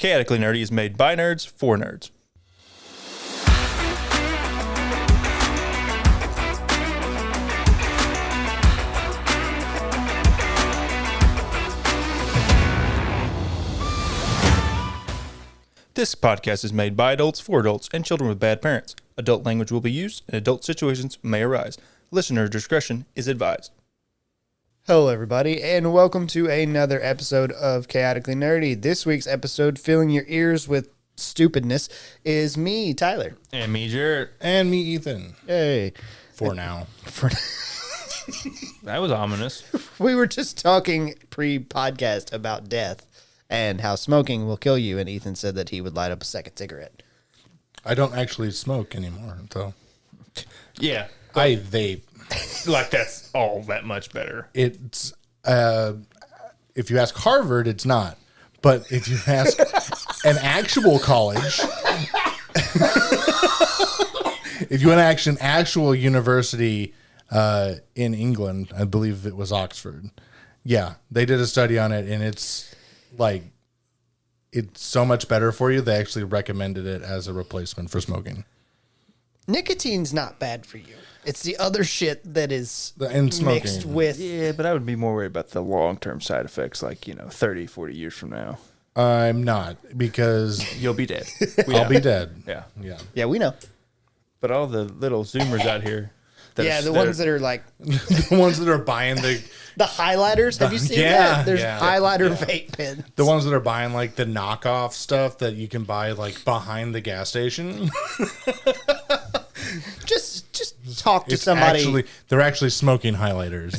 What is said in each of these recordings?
Chaotically Nerdy is made by nerds for nerds. This podcast is made by adults for adults and children with bad parents. Adult language will be used and adult situations may arise. Listener discretion is advised. Hello, everybody, and welcome to another episode of Chaotically Nerdy. This week's episode, filling your ears with stupidness, is me, Tyler. And me, Jarrett. And me, Ethan. Hey. For now. That was ominous. We were just talking pre-podcast about death and how smoking will kill you, and Ethan said that he would light up a second cigarette. I don't actually smoke anymore, though. Yeah. I vape. Like that's all that much better. It's, if you ask Harvard, it's not. But if you ask an actual college, if you want to ask an actual university in England, I believe it was Oxford. Yeah, they did a study on it, and it's like, it's so much better for you. They actually recommended it as a replacement for smoking. Nicotine's not bad for you. It's the other shit that is And smoking. mixed with... Yeah, but I would be more worried about the long-term side effects, like, 30, 40 years from now. I'm not, because You'll be dead. I'll be dead. Yeah. Yeah. Yeah, we know. But all the little Zoomers out here. Yeah, the ones that are like... The ones that are buying the highlighters. Have you seen that? There's highlighter vape pens. the ones that are buying like the knockoff stuff that you can buy like behind the gas station. Just talk to somebody. They're actually smoking highlighters.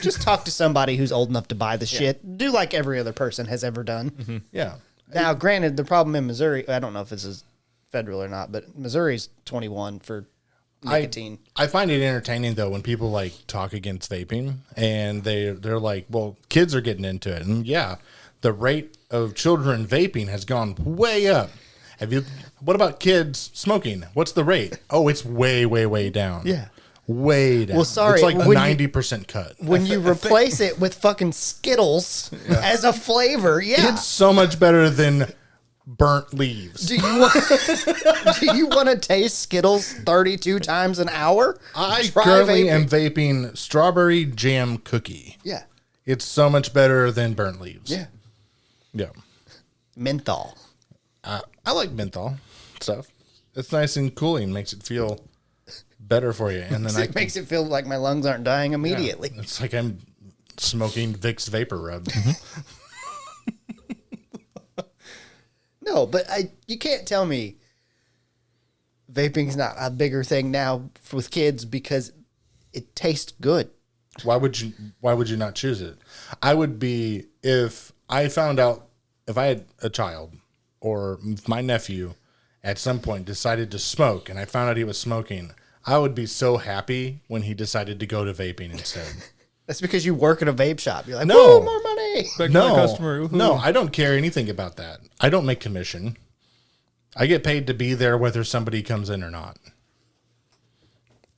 Just talk to somebody who's old enough to buy the shit. Do like every other person has ever done. Mm-hmm. Yeah. Now, granted, the problem in Missouri, I don't know if this is federal or not, but Missouri's 21 for nicotine. I find it entertaining though when people like talk against vaping and they're like, well, kids are getting into it. And yeah, the rate of children vaping has gone way up. What about kids smoking? What's the rate? Oh, it's way, way, way down. Yeah. Way down. Well, sorry, it's like a when 90% cut. When you replace it with fucking Skittles as a flavor, It's so much better than burnt leaves. Do you want to taste Skittles 32 times an hour? I Try currently vaping. am vaping strawberry jam cookie. Yeah. It's so much better than burnt leaves. Yeah. Yeah. Menthol. I like menthol stuff. It's nice and cooling. Makes it feel better for you. And then It makes it feel like my lungs aren't dying immediately. It's like I'm smoking Vicks Vapor Rub. No, but you can't tell me vaping's not a bigger thing now with kids because it tastes good. Why would you not choose it? I would be, if I had a child or if my nephew at some point decided to smoke and I found out he was smoking, I would be so happy when he decided to go to vaping instead. That's because you work at a vape shop. You're like, No. woo, more money. No, customer. Woohoo. No, I don't care anything about that. I don't make commission. I get paid to be there whether somebody comes in or not.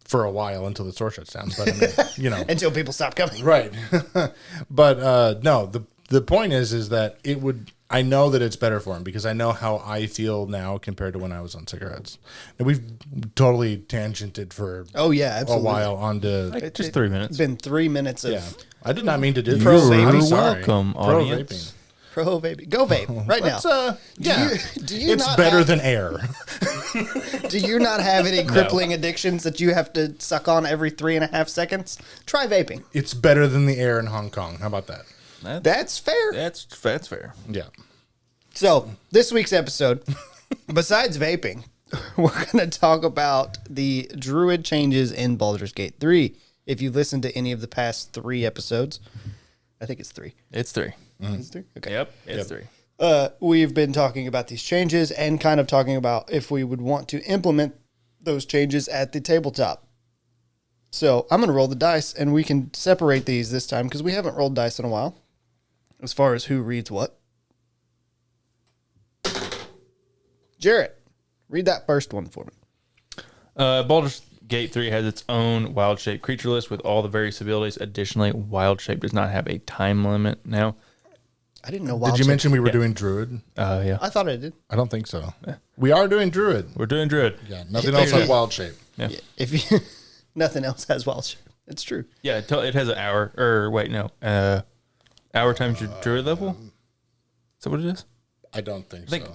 For a while until the store shuts down. But I mean, Until people stop coming. Right. But no, the point is that I know that it's better for him because I know how I feel now compared to when I was on cigarettes. And we've totally tangented for Absolutely. a while onto Just 3 minutes. It's been 3 minutes of I did not mean to do Pro this. vaping. I'm You're sorry. welcome, Pro audience. vaping. pro vaping. Go vape right now. Do you It's not better have- than air. Do you not have any crippling addictions that you have to suck on every 3.5 seconds? Try vaping. It's better than the air in Hong Kong. How about that? That's fair. That's fair. Yeah. So, this week's episode, besides vaping, we're going to talk about the Druid changes in Baldur's Gate 3. If you listened to any of the past 3 episodes, I think it's 3. It's 3. It's 3? Okay. Yep, it's 3. We've been talking about these changes and kind of talking about if we would want to implement those changes at the tabletop. So I'm going to roll the dice and we can separate these this time because we haven't rolled dice in a while as far as who reads what. Jarrett, read that first one for me. Baldur's Gate 3 has its own wild-shaped creature list with all the various abilities. Additionally, wild shape does not have a time limit now. I didn't know wild Did you shape. mention we were doing Druid? Yeah. I thought I did. I don't think so. We are doing Druid. We're doing Druid. Yeah, nothing else has wild shape. Yeah. If you nothing else has wild shape. It's true. Yeah, it has an hour. Or wait, no. Hour times your Druid level? Is that what it is? I don't think, think- so.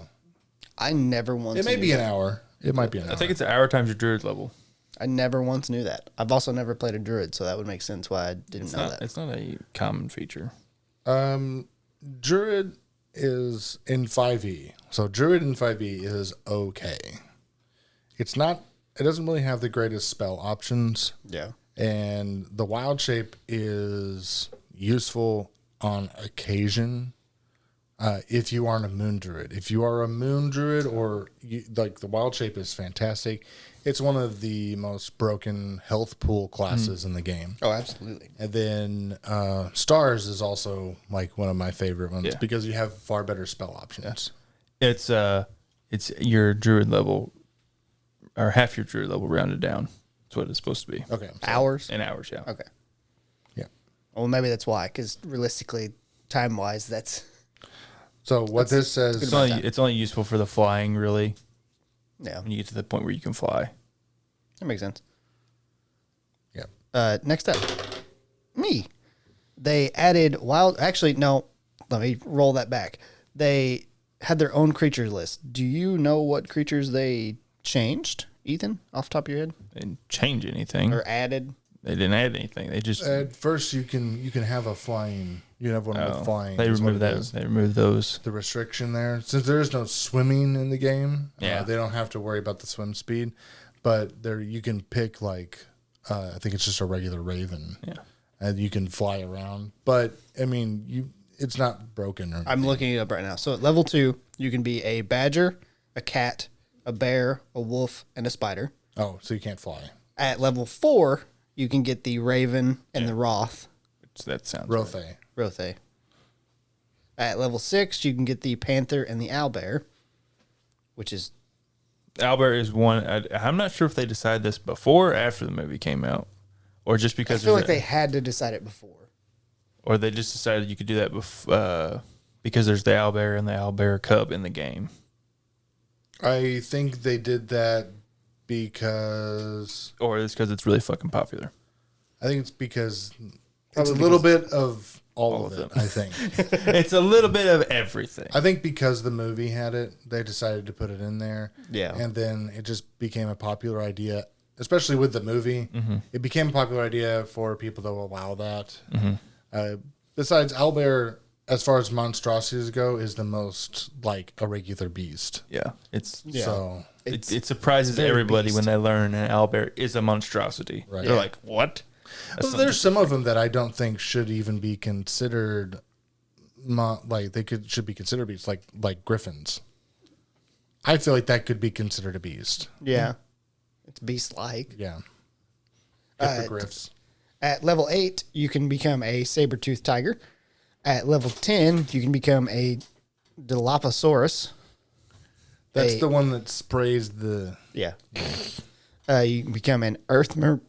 I never once It may knew be that. an hour. It might be an hour. I think it's an hour times your Druid level. I never once knew that. I've also never played a druid, so that would make sense why I didn't know that. It's not a common feature. Druid is in 5e. So Druid in 5e is okay. It doesn't really have the greatest spell options. Yeah. And the wild shape is useful on occasion if you aren't a moon druid. If you are a moon druid the wild shape is fantastic. It's one of the most broken health pool classes in the game. Oh, absolutely. And then stars is also like one of my favorite ones because you have far better spell options. It's your Druid level, or half your Druid level rounded down. That's what it's supposed to be. Okay. Hours? In hours, yeah. Okay. Yeah. Well, maybe that's why, because realistically, time-wise, that's... So what this says, It's only useful for the flying, really, Yeah, when you get to the point where you can fly. that makes sense. yeah, Next up, me. They added wild... Actually, no. Let me roll that back. They had their own creature list. Do you know what creatures they changed, Ethan, off the top of your head? They didn't change anything. Or added? They didn't add anything. They just at first you can have a flying. You can have one with flying. They is what removed it that. is. They removed those. The restriction there, since there is no swimming in the game, Yeah. they don't have to worry about the swim speed. But there, you can pick like I think it's just a regular raven. Yeah. And you can fly around. But I mean, it's not broken. Or I'm looking it up right now. So at level 2, you can be a badger, a cat, a bear, a wolf, and a spider. Oh, so you can't fly. At level 4, you can get the raven and the roth, That sounds Rothe. right. Rothe. At level 6, you can get the panther and the owlbear, which is Albert is one. I'm not sure if they decided this before or after the movie came out, or just I because feel there's like they had to decide it before. or they just decided you could do that because there's the owlbear and the owlbear cub in the game. I think they did that because Or it's because it's really fucking popular. I think it's because it's a little bit of all of of it. them. I think. It's a little bit of everything. I think because the movie had it, they decided to put it in there. Yeah. And then it just became a popular idea, especially with the movie. Mm-hmm. It became a popular idea for people to allow that. Besides, owlbear, as far as monstrosities go, is the most like a regular beast. Yeah, it's So it surprises very everybody beast. when they learn an owlbear is a monstrosity. Right. They're Yeah. like, what? That's well, there's some of them that I don't think should even be considered. Should be considered beasts, like griffins. I feel like that could be considered a beast. Yeah. It's beast-like. Yeah. Uh, Hippogriffs. At level 8, you can become a saber-toothed tiger. At level 10, you can become a Dilophosaurus. That's a- the one that sprays the. Yeah. You can become an Earth Myrmidian.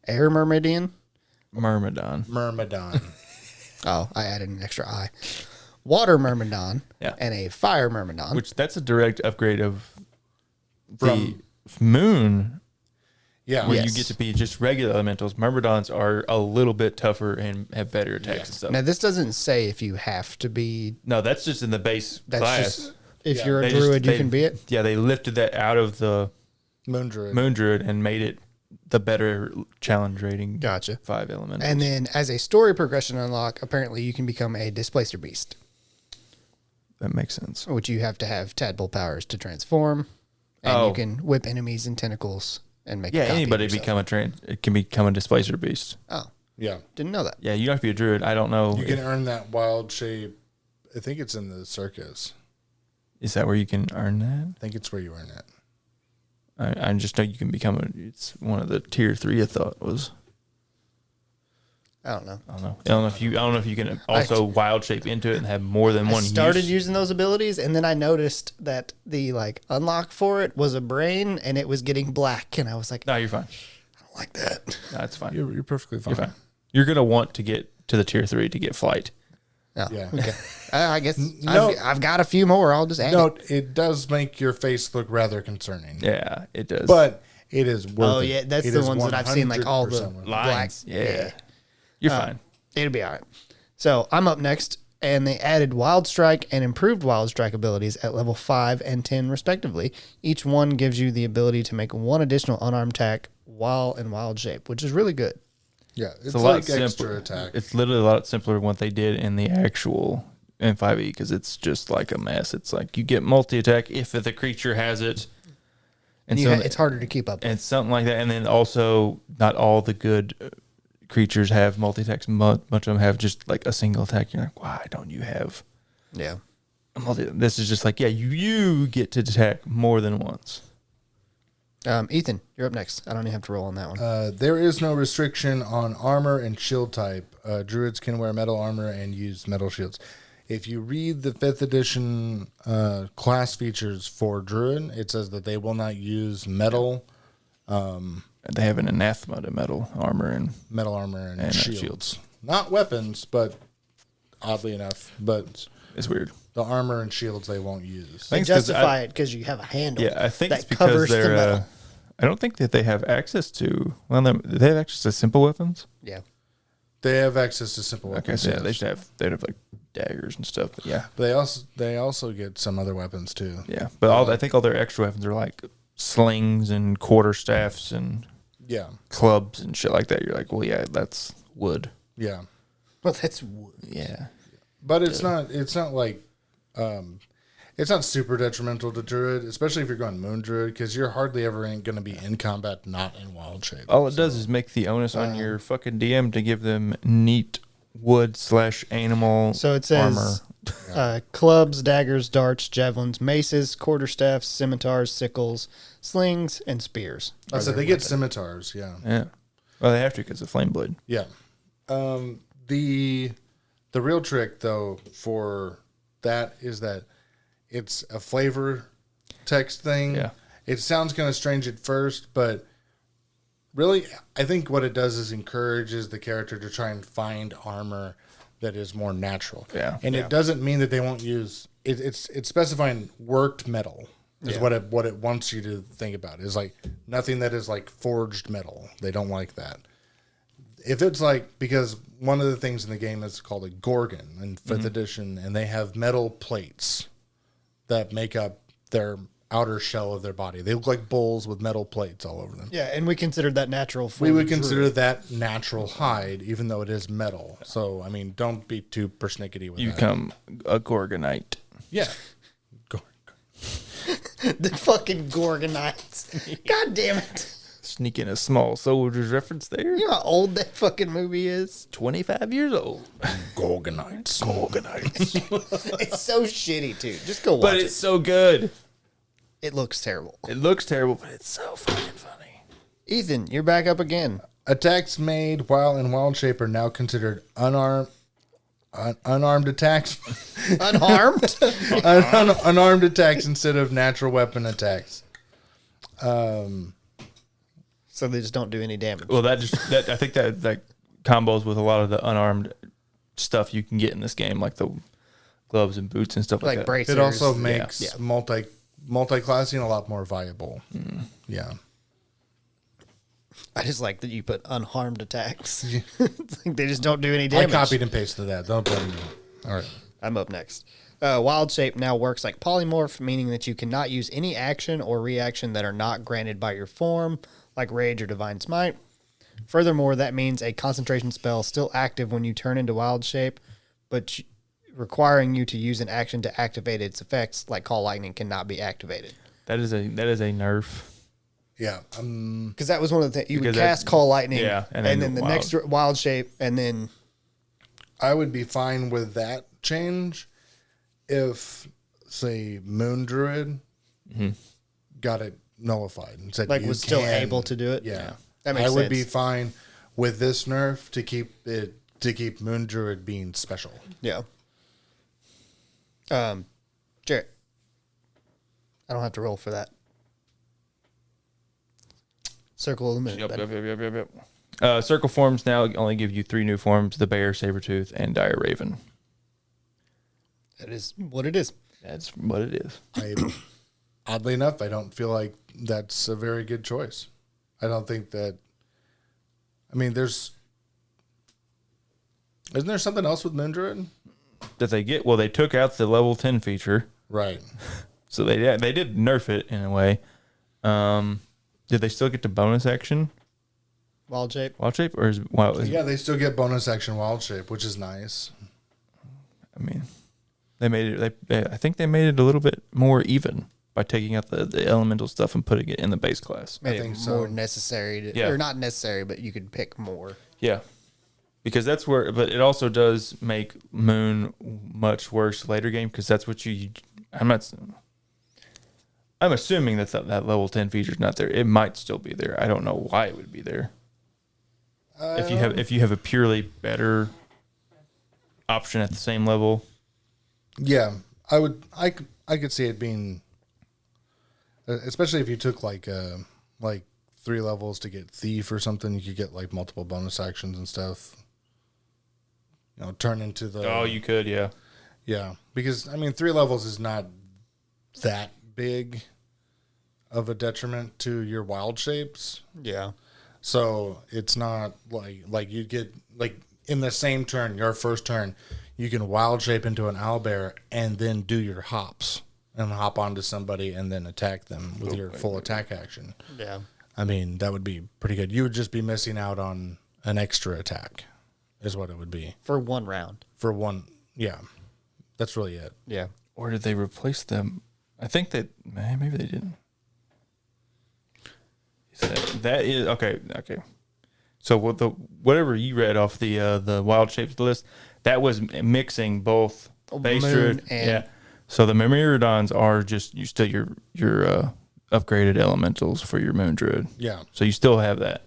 Air Myrmidian. Myrmidon. Myrmidon. Oh, I added an extra I. Water Myrmidon. Yeah. And a Fire Myrmidon. Which that's a direct upgrade of From- the moon. Yeah. Where Yes. you get to be just regular elementals. Myrmidons are a little bit tougher and have better attacks and stuff. Now, this doesn't say if you have to be. No, that's just in the base That's class. just. If Yeah. you're a They just- druid, you they- can be it. Yeah, they lifted that out of the Moon Druid. Moon Druid and made it the better challenge rating. Gotcha. 5 elementals. And then, as a story progression unlock, apparently you can become a Displacer Beast, that makes sense. which you have to have tadpole powers to transform. And Oh. you can whip enemies and tentacles and make. Yeah, a copy of anybody yourself. can become a displacer beast. Oh, Yeah. didn't know that. Yeah, you don't have to be a druid. I don't know. You can earn that wild shape. I think it's in the circus. Is that where you can earn that? I think it's where you earn it. I just know you can become it's one of the tier 3. I thought was. I don't know. I don't know if you can also wild shape into it and have more than I one. started use. using those abilities, and then I noticed that the unlock for it was a brain, and it was getting black, and I was like, No, you're fine. I don't like that. No, it's fine. You're perfectly fine. You're fine. You're gonna want to get to the tier 3 to get flight. Oh, Yeah. okay. I guess No. I've got a few more. I'll just add it. It does make your face look rather concerning. Yeah, it does. But it is worth it. Oh, yeah. That's It the is ones that I've seen, like all the 100% worth it. lines. black. Yeah. You're fine. It'll be all right. So I'm up next, and they added Wild Strike and improved Wild Strike abilities at level 5 and 10, respectively. Each one gives you the ability to make one additional unarmed attack while in Wild Shape, which is really good. Yeah, it's a lot like extra simpler. attack. It's literally a lot simpler than what they did in the actual M5E because it's just like a mess. It's like you get multi-attack if the creature has it. And so It's harder to keep up with. and something like that. And then also not all the good creatures have multi-attacks. Much of them have just like a single attack. You're like, why don't you have Yeah. a multi? This is just like, yeah, you get to attack more than once. Ethan, you're up next. I don't even have to roll on that one. There is no restriction on armor and shield type. Druids can wear metal armor and use metal shields. If you read the 5th edition class features for Druid, it says that they will not use metal. They have an anathema to metal armor and And shields. Not weapons, but oddly enough, but it's weird. the armor and shields they won't use. They think it's 'cause justify it because you have a handle. Yeah, I think that it's because covers the they're. metal. I don't think that they have access to. Well, they have access to simple weapons. Yeah. They have access to simple Okay, weapons. so yeah, yes. they should have. They'd have like daggers and stuff. But yeah, But they also get some other weapons too. yeah. But I think all their extra weapons are like slings and quarterstaffs and Yeah, clubs and shit like that. You're like, well, yeah, that's wood. yeah. Well, that's wood. Yeah, But it's not. It's not like. It's not super detrimental to Druid, especially if you're going Moon Druid, because you're hardly ever going to be in combat, not in Wild Shape. all it does is make the onus on your fucking DM to give them neat wood/animal. So it says clubs, daggers, darts, javelins, maces, quarterstaffs, scimitars, sickles, slings, and spears. I said they get scimitars. Yeah, Yeah, well, they have to because of flame blade. yeah. The real trick though for that is that it's a flavor text thing. Yeah. It sounds kind of strange at first, but really, I think what it does is encourages the character to try and find armor that is more natural. Yeah. And it doesn't mean that they won't use it. It's specifying worked metal is what it wants you to think about. Is like nothing that is like forged metal. They don't like that. If it's like, because one of the things in the game is called a Gorgon in 5th edition, and they have metal plates that make up their outer shell of their body. They look like bulls with metal plates all over them. Yeah, and we considered that natural for We would the consider druid. that natural hide, even though it is metal. So, I mean, don't be too persnickety with You that. become a Gorgonite. Yeah. The fucking Gorgonites. God damn it. Sneaking a small soldier's reference there. You know how old that fucking movie is? 25 years old. Gorgonites. It's so shitty, too. Just go watch But it. it's so good. It looks terrible. It looks terrible, but it's so fucking funny. Ethan, you're back up again. Attacks made while in wild shape are now considered unarmed attacks. Unharmed? Unarmed attacks instead of natural weapon attacks. So they just don't do any damage. Well, I think that combos with a lot of the unarmed stuff you can get in this game, like the gloves and boots and stuff like Like that. bracers. It also makes Yeah. multi-classing a lot more viable. Yeah. I just like that you put unharmed attacks. It's like they just don't do any damage. I copied and pasted that. Don't blame me. All right. I'm up next. Wild Shape now works like Polymorph, meaning that you cannot use any action or reaction that are not granted by your form, like Rage or Divine Smite. Furthermore, that means a concentration spell still active when you turn into Wild Shape, but requiring you to use an action to activate its effects, like Call Lightning, cannot be activated. That is a nerf. Yeah. Because that was one of the things. You would Because cast Call Lightning, yeah, and and then then the next Wild Shape, and then... I would be fine with that change if, say, Moon Druid got it nullified and said Like you was still can- able to do it? Yeah, That makes I would be sense. fine with this nerf to keep Moon Druid being special. Yeah. Jarrett. I don't have to roll for that. Circle of the Moon. Yep. Circle forms now only give you 3 new forms: the bear, saber-tooth, and dire raven. That is what it is. That's what it is. Oddly enough, I don't feel like that's a very good choice. I don't think that. I mean, isn't there something else with Moon Druid? That they get? Well, they took out the level 10 feature, Right. so they did nerf it in a way. Did they still get the bonus action? Wild shape. Wild shape, or is wild? Yeah, they still get bonus action wild shape, which is nice. I mean, they made it. I think they made it a little bit more even by taking out the elemental stuff and putting it in the base class. Made think it so. more necessary, Yeah. or not necessary, but you could pick more. Yeah, because that's where. But it also does make Moon much worse later game because that's what you. I'm assuming that level 10 feature is not there. It might still be there. I don't know why it would be there. If you have a purely better option at the same level. Yeah, I could see it being, especially if you took like 3 levels to get thief or something. You could get like multiple bonus actions and stuff. You know, turn into the. Oh, you could, yeah. Yeah, because I mean, 3 levels is not that big of a detriment to your wild shapes. Yeah. So it's not like you get like in the same turn, your first turn, you can wild shape into an owlbear and then do your hops and hop onto somebody and then attack them with your full attack action. Yeah. I mean, that would be pretty good. You would just be missing out on an extra attack, is what it would be For one round. for one. Yeah, that's really it. Yeah. Or did they replace them? I think that maybe they didn't. That is okay. Okay, so whatever you read off the wild shapes list, that was mixing both base Moon druid and- So the Myrmidons are just your upgraded elementals for your moon druid. Yeah, So you still have that.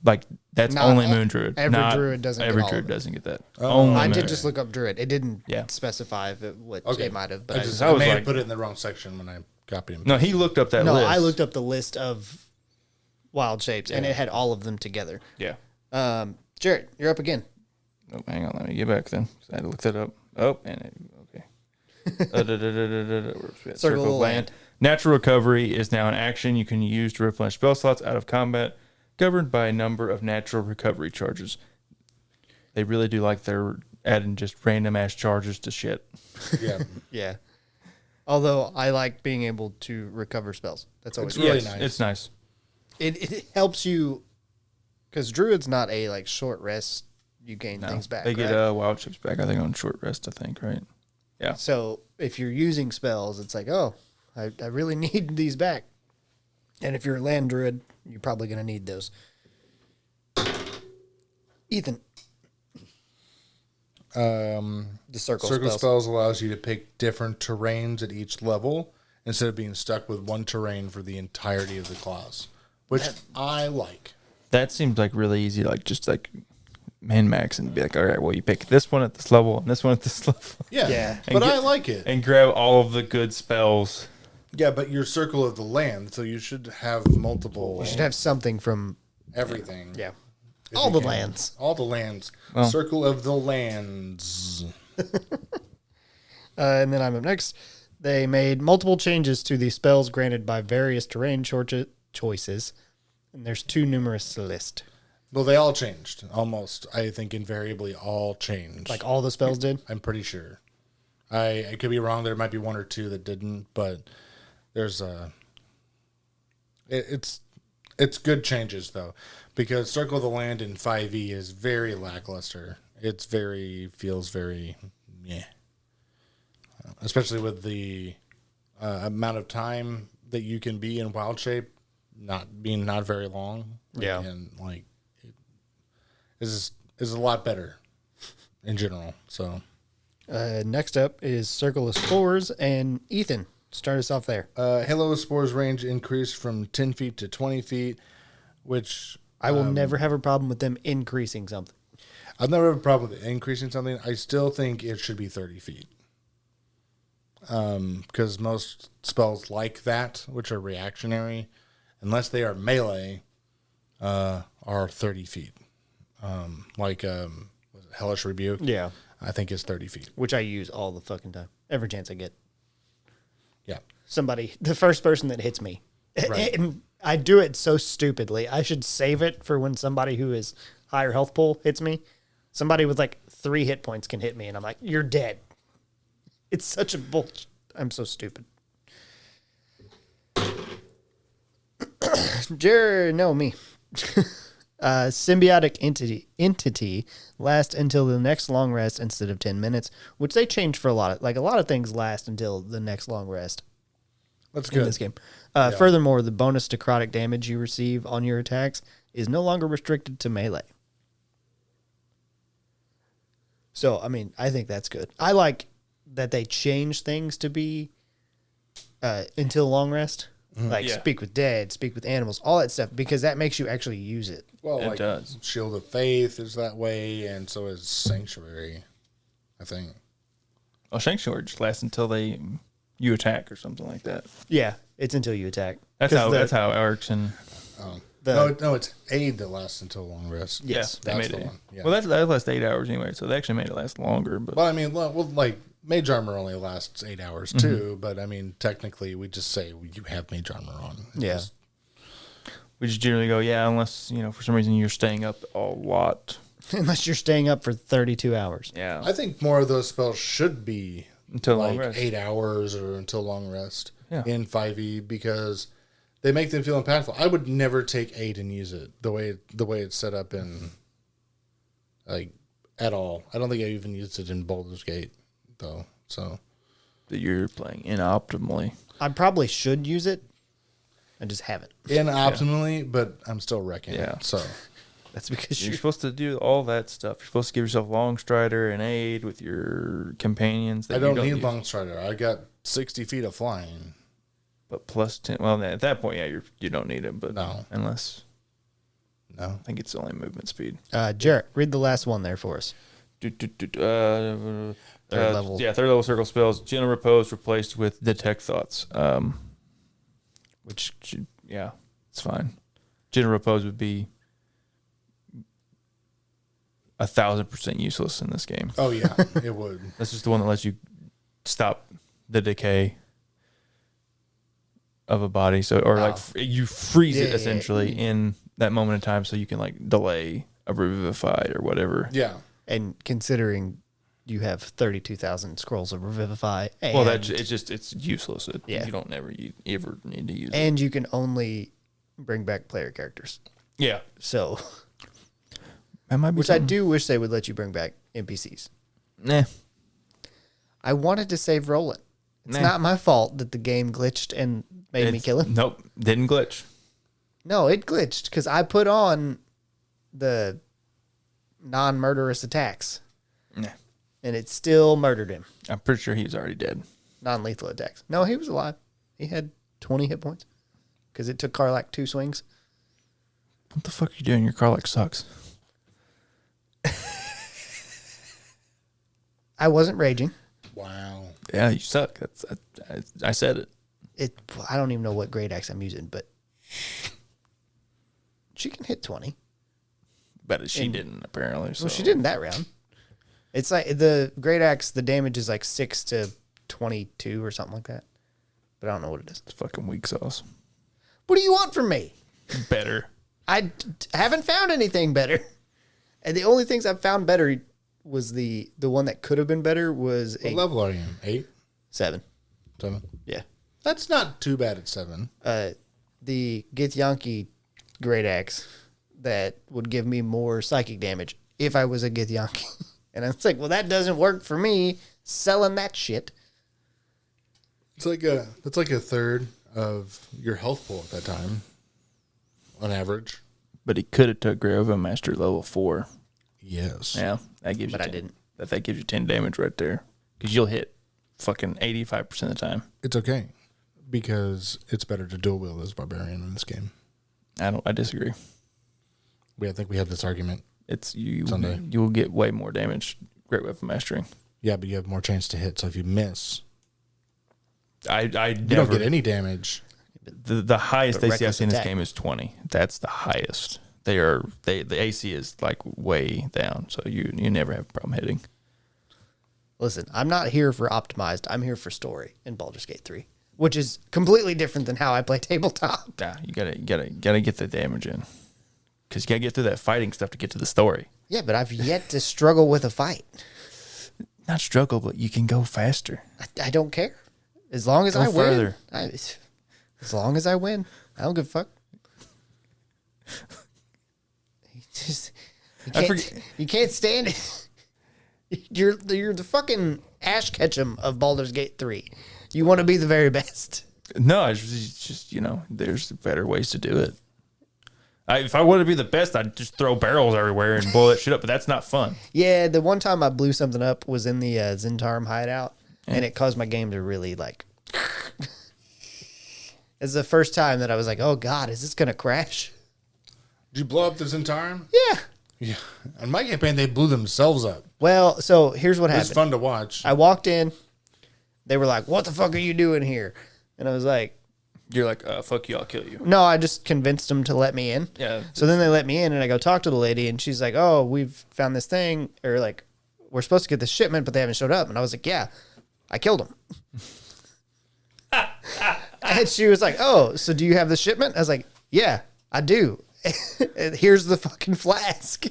Like that's Not only all- moon druid. every Not druid doesn't get Every all of druid it. doesn't get that. Oh. Only I moon- did just look up Druid. It didn't Yeah. specify if it, what okay. it might have, but I, I just, I I was may like- have put it in the wrong section when I copied him. No, he looked up that no, list. I looked up the list of wild shapes, and it had all of them together. Yeah. Jarrett, you're up again. Oh, hang on, let me get back then. I had to look that up. Oh, and okay. Where's that? Circle of the Land. Natural recovery is now an action you can use to replenish spell slots out of combat, governed by a number of natural recovery charges. They really do like they're adding just random ass charges to shit. Yeah, Yeah. Although I like being able to recover spells. That's always It's really Yes, nice. It's nice. It helps you because Druid's not a like short rest. You gain things back. They get right? wild chips back, I think, on short rest, I think, right? Yeah. So if you're using spells, it's like, oh, I really need these back. And if you're a land druid, you're probably going to need those. Ethan. The circle spells. spells allows you to pick different terrains at each level instead of being stuck with one terrain for the entirety of the class, which I like. That seems like really easy, like just like min max and be like, all right, well, you pick this one at this level and this one at this level. Yeah, Yeah. but And I like it. And grab all of the good spells. Yeah, but your circle of the land, so you should have multiple. You should have something from, everything. yeah, If all you the can. lands. All the lands. Well. Circle of the lands. And then I'm up next. They made multiple changes to the spells granted by various terrain choices. And there's too numerous to list. Well, they all changed. Almost, I think, invariably all changed. Like all the spells did? I'm pretty sure. I could be wrong. There might be one or two that didn't, but there's a. It's good changes though, because Circle of the Land in 5e is very lackluster. Feels very yeah. Especially with the amount of time that you can be in wild shape, not very long. Yeah. and like it is a lot better in general. So. Next up is Circle of Spores, and Ethan, start us off there. Halo of Spores range increased from 10 feet to 20 feet, which I will never have a problem with them increasing something. I've never had a problem with increasing something. I still think it should be 30 feet. Because most spells like that, which are reactionary, unless they are melee, are 30 feet. Was it Hellish Rebuke? Yeah. I think it's 30 feet. Which I use all the fucking time. Every chance I get. Yeah. Somebody, the first person that hits me. Right. And I do it so stupidly. I should save it for when somebody who is higher health pool hits me. Somebody with like 3 hit points can hit me, and I'm like, you're dead. It's such a bullshit. I'm so stupid. Me. Symbiotic entity last until the next long rest instead of 10 minutes, which they changed for a lot of things last until the next long rest. That's In good. this game. Furthermore, the bonus necrotic damage you receive on your attacks is no longer restricted to melee. So, I mean, I think that's good. I like that they change things to be until long rest. Like speak with dead, speak with animals, all that stuff, because that makes you actually use it. Well, It does. Shield of Faith is that way, and so is Sanctuary, I think. Well, Sanctuary just lasts until you attack or something like that. Yeah, it's until you attack. That's how it works. And No, it's Aid that lasts until long rest. Yes. they That's made the it. one. Yeah. Well, that lasts 8 hours anyway, so they actually made it last longer. But Well, I mean, like Mage Armor only lasts 8 hours too, but I mean, technically, we just say you have Mage Armor on. we just generally go, unless for some reason you're staying up a lot. Unless you're staying up for 32 hours. Yeah, I think more of those spells should be until like long rest. 8 hours or until long rest Yeah. in 5e because they make them feel impactful. I would never take 8 and use it the way it's set up in like at all. I don't think I even used it in Baldur's Gate though. So That you're playing inoptimally. I probably should use it. I just haven't. inoptimally, but I'm still wrecking Yeah. it. So That's because You're supposed to do all that stuff. You're supposed to give yourself Long Strider and aid with your companions. That I don't need use. Long Strider. I got 60 feet of flying. But plus 10. Well, at that point, you don't need it. But No. unless No. I think it's only movement speed. Jarrett, read the last one there for us. Third level. Yeah, third level circle spells. Gentle Repose replaced with Detect Thoughts. Which should, it's fine. Gentle Repose would be 1,000% useless in this game. Oh yeah, it would. That's just the one that lets you stop the decay of a body. So, or you freeze it essentially in that moment in time, so you can like delay a revivify or whatever. Yeah. And considering you have 32,000 scrolls of Revivify. And, Well, it's useless. Yeah. You don't ever need to use it. and you can only bring back player characters. Yeah, So, that might be which I do wish they would let you bring back NPCs. Nah, I wanted to save Roland. It's Nah. not my fault that the game glitched and made me kill him. Nope, didn't glitch. No, it glitched because I put on the non-murderous attacks, Nah, and it still murdered him. I'm pretty sure he was already dead. Non-lethal attacks. No, he was alive. He had 20 hit points because it took Karlak 2 swings. What the fuck are you doing? Your car like sucks. I wasn't raging. Wow. Yeah, you suck. I said it. I don't even know what great axe I'm using, but she can hit 20. But she didn't apparently. So. Well, she didn't that round. It's like the great axe. The damage is like 6 to 22 or something like that. But I don't know what it is. It's fucking weak sauce. What do you want from me? Better. I haven't found anything better. And the only things I've found better was the one that could have been better was What level are you in? 8? 7. 7? Yeah. That's not too bad at 7. The Githyanki great axe that would give me more psychic damage if I was a Githyanki. And I was like, well, that doesn't work for me selling that shit. That's like a third of your health pool at that time, on average. But he could have took Grova Master level 4. Yes. Yeah, that gives you. But I 10. didn't. That gives you 10 damage right there because you'll hit fucking 85% of the time. It's okay because it's better to dual wield as barbarian in this game. I disagree. I think we had this argument. It's you. Someday. You will get way more damage. Great weapon mastering. Yeah, but you have more chance to hit. So if you miss, I you never, don't get any damage. The highest But AC I've seen in this reckless game is 20. That's the highest The AC is like way down, so you never have a problem hitting. Listen, I'm not here for optimized. I'm here for story in Baldur's Gate 3, which is completely different than how I play tabletop. Nah, you gotta get the damage in, because you gotta get through that fighting stuff to get to the story. Yeah, but I've yet to struggle with a fight. Not struggle, but you can go faster. I don't care. As long as Go I win. further. As long as I win. I don't give a fuck. You can't stand it. You're the fucking Ash Ketchum of Baldur's Gate 3. You want to be the very best. No, it's just there's better ways to do it. If I wanted to be the best, I'd just throw barrels everywhere and blow that shit up, but that's not fun. Yeah, the one time I blew something up was in the Zintarm hideout, and it caused my game to really, like... It's the first time that I was like, oh, God, is this going to crash? Did you blow up the Zentarum? Yeah. Yeah. On my campaign, they blew themselves up. Well, so here's what happened. It's fun to watch. I walked in. They were like, what the fuck are you doing here? And I was like... You're like, fuck you, I'll kill you. No, I just convinced them to let me in. Yeah. So then they let me in, and I go talk to the lady, and she's like, oh, we've found this thing, or like, we're supposed to get this shipment, but they haven't showed up. And I was like, yeah, I killed them. And she was like, oh, so do you have the shipment? I was like, yeah, I do. Here's the fucking flask.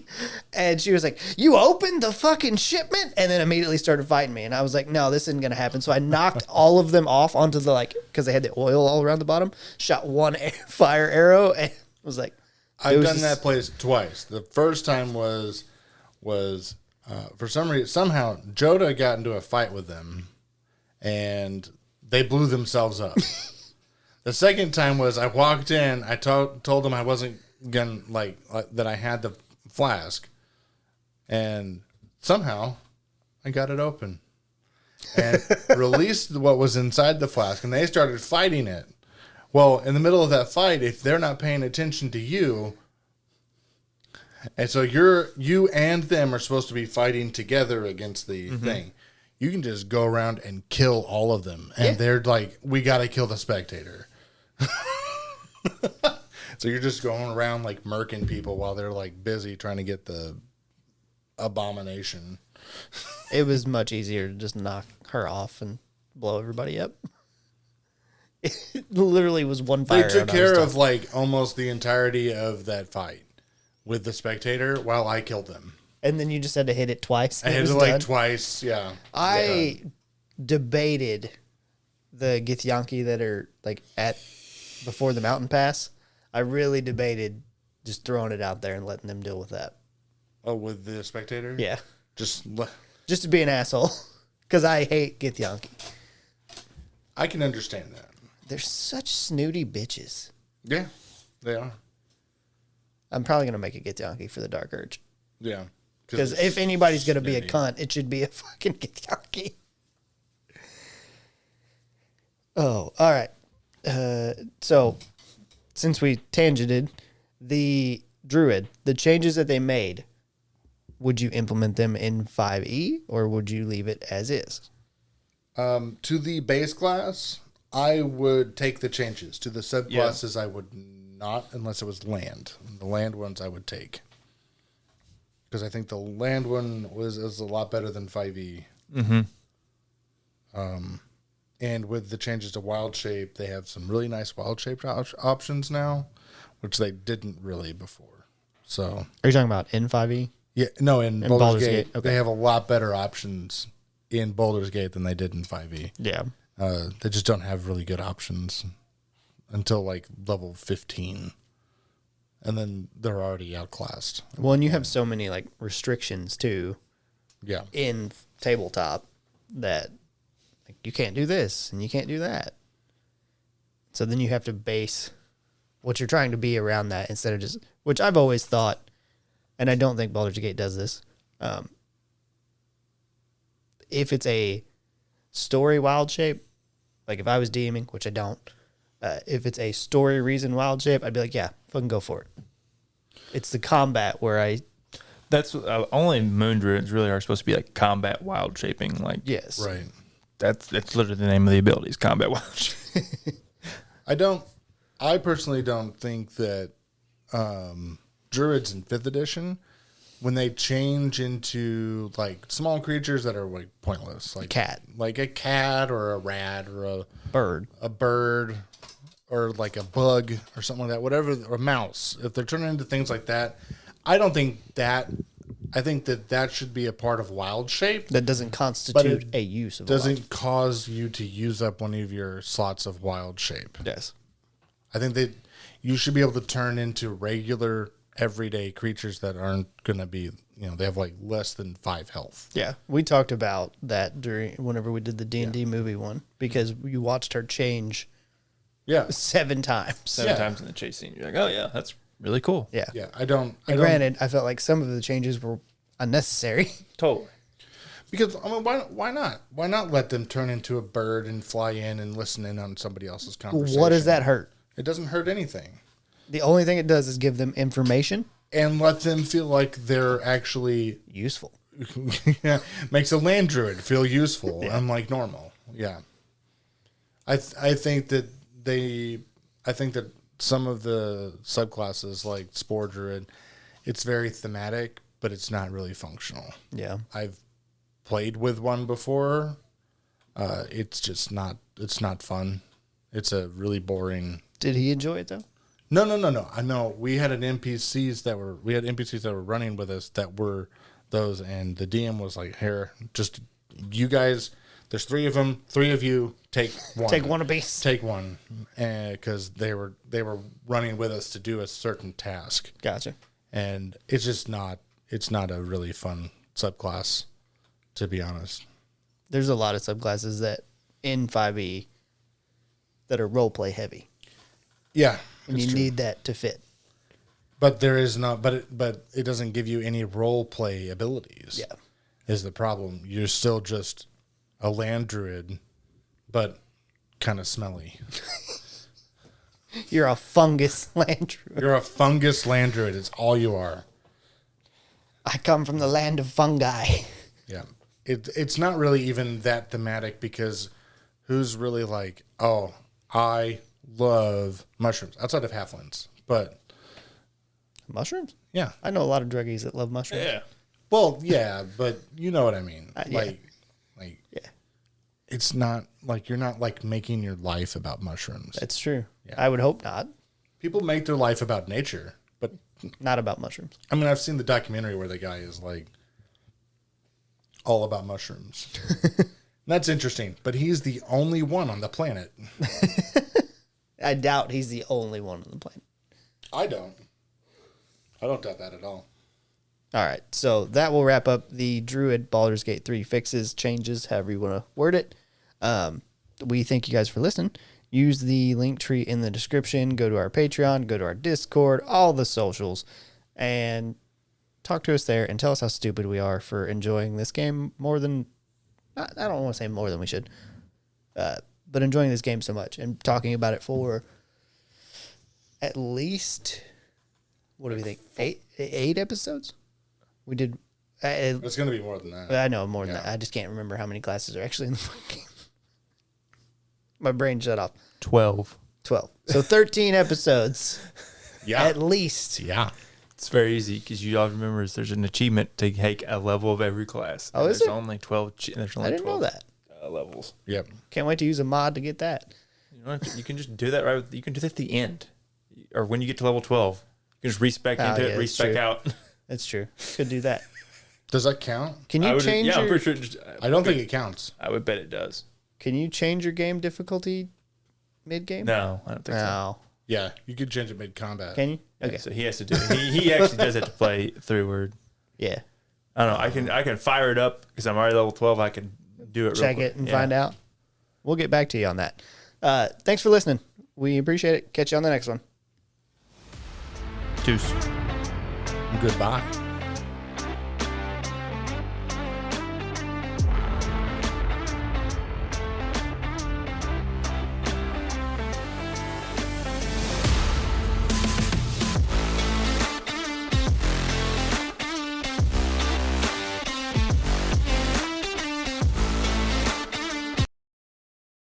And she was like, you opened the fucking shipment? And then immediately started fighting me. And I was like, no, this isn't going to happen. So I knocked all of them off onto the, like, because they had the oil all around the bottom, shot one fire arrow, and was like, I've done that place twice. The first time was for some reason, somehow Joda got into a fight with them, and they blew themselves up. The second time was I walked in, I told them I wasn't gonna like that I had the flask, and somehow I got it open and released what was inside the flask, and they started fighting it. Well, in the middle of that fight, if they're not paying attention to you, and so you and them are supposed to be fighting together against the thing, you can just go around and kill all of them, and they're like, we got to kill the spectator. So you're just going around like murking people while they're like busy trying to get the abomination. it was much easier to just knock her off and blow everybody up. It literally was one fire. They took care of like almost the entirety of that fight with the spectator while I killed them. And then you just had to hit it twice. I hit it like twice, yeah. I debated the Githyanki that are like before the mountain pass. I really debated just throwing it out there and letting them deal with that. Oh, with the spectator? Yeah. Just to be an asshole. Because I hate Githyanki. I can understand that. They're such snooty bitches. Yeah, they are. I'm probably going to make a Githyanki for the Dark Urge. Yeah. Because if anybody's going to be a cunt, it should be a fucking Githyanki. Oh, all right. So, since we tangented, the Druid, the changes that they made, would you implement them in 5e, or would you leave it as is? To the base class, I would take the changes. To the subclasses, I would not, unless it was land. The land ones I would take. Because I think the land one is a lot better than 5e. Mm-hmm. And with the changes to wild shape, they have some really nice wild shaped options now, which they didn't really before. So, are you talking about in 5e? Yeah, no, in Baldur's Gate, okay. They have a lot better options in Baldur's Gate than they did in 5e. Yeah. They just don't have really good options until like level 15. And then they're already outclassed. Well, and you have so many like restrictions too. Yeah. In tabletop that like, you can't do this and you can't do that. So then you have to base what you're trying to be around that instead of just, which I've always thought, and I don't think Baldur's Gate does this. If it's a story wild shape, like if I was DMing, which I don't, if it's a story reason wild shape, I'd be like, yeah, fucking go for it. It's the combat where that's only Moon Druids really are supposed to be like combat wild shaping. Like, yes, right. That's literally the name of the abilities, combat wild shaping. I personally don't think that druids in 5th edition, when they change into like small creatures that are like pointless, like a cat or a rat or a bird or like a bug or something like that, whatever, or a mouse. If they're turning into things like that, I think that should be a part of wild shape. That doesn't constitute a use of doesn't cause you to use up one of your slots of wild shape. Yes. I think that you should be able to turn into regular everyday creatures that aren't going to be, they have like less than 5 health. Yeah, we talked about that whenever we did the D&D movie one, because you watched her change 7 times. 7 times in the chase scene. You're like, oh yeah, that's really cool. Yeah. Yeah, Granted, I felt like some of the changes were unnecessary. Totally. Because, why not? Why not let them turn into a bird and fly in and listen in on somebody else's conversation? What does that hurt? It doesn't hurt anything. The only thing it does is give them information. And let them feel like they're actually... useful. Yeah, makes a land druid feel useful, unlike normal. Yeah. I think that some of the subclasses, like Spore Druid, it's very thematic, but it's not really functional. Yeah. I've played with one before. It's just not, it's not fun. It's a really boring... Did he enjoy it, though? No. I know we had NPCs that were running with us that were those, and the DM was like, "Here, just you guys. There's 3 of them. 3 of you take one. Take one apiece. Take one," because they were running with us to do a certain task. Gotcha. And it's just not. It's not a really fun subclass, to be honest. There's a lot of subclasses that in 5e that are roleplay heavy. Yeah. And you need that to fit. But there is not. But it doesn't give you any role play abilities. Yeah, is the problem. You're still just a land druid, but kind of smelly. You're a fungus land druid. You're a fungus land druid. It's all you are. I come from the land of fungi. Yeah, it's not really even that thematic, because who's really like, oh, I love mushrooms outside of halflings, but mushrooms. Yeah, I know a lot of druggies that love mushrooms. Yeah. Well, yeah, but you know what I mean. Yeah. Yeah. It's not like you're not like making your life about mushrooms. That's true. Yeah. I would hope not. People make their life about nature, but not about mushrooms. I mean, I've seen the documentary where the guy is like all about mushrooms. That's interesting, but he's the only one on the planet. I doubt he's the only one on the planet. I don't doubt that at all. All right, so that will wrap up the Druid Baldur's Gate 3 fixes, changes, however you want to word it. We thank you guys for listening. Use the link tree in the description. Go to our Patreon, go to our Discord, all the socials, and talk to us there and tell us how stupid we are for enjoying this game more than... I don't want to say more than we should, but enjoying this game so much and talking about it for at least, what do we think, eight episodes? We did. It's going to be more than that. I know more than that. I just can't remember how many classes are actually in the fucking game. My brain shut off. 12. So 13 episodes. Yeah. At least. Yeah. It's very easy because you all remember there's an achievement to take a level of every class. Oh, is there's there? only 12. There's only I didn't 12, know that. Levels. Yep. Can't wait to use a mod to get that. You can just do that right. You can do that at the end, or when you get to level 12, you can just respec into it, respec out. That's true. Could do that. Does that count? Can you change? Yeah, I'm pretty sure. I don't think it counts. I would bet it does. Can you change your game difficulty mid game? No, I don't think so. No. Yeah, you could change it mid combat. Can you? Okay. Yeah, so he has to do it. He actually does have to play through word. Yeah. I don't know. I can fire it up because I'm already level 12. I can do it. Check real quick. it and find out. We'll get back to you on that. Thanks for listening. We appreciate it. Catch you on the next one. Deuce. Goodbye.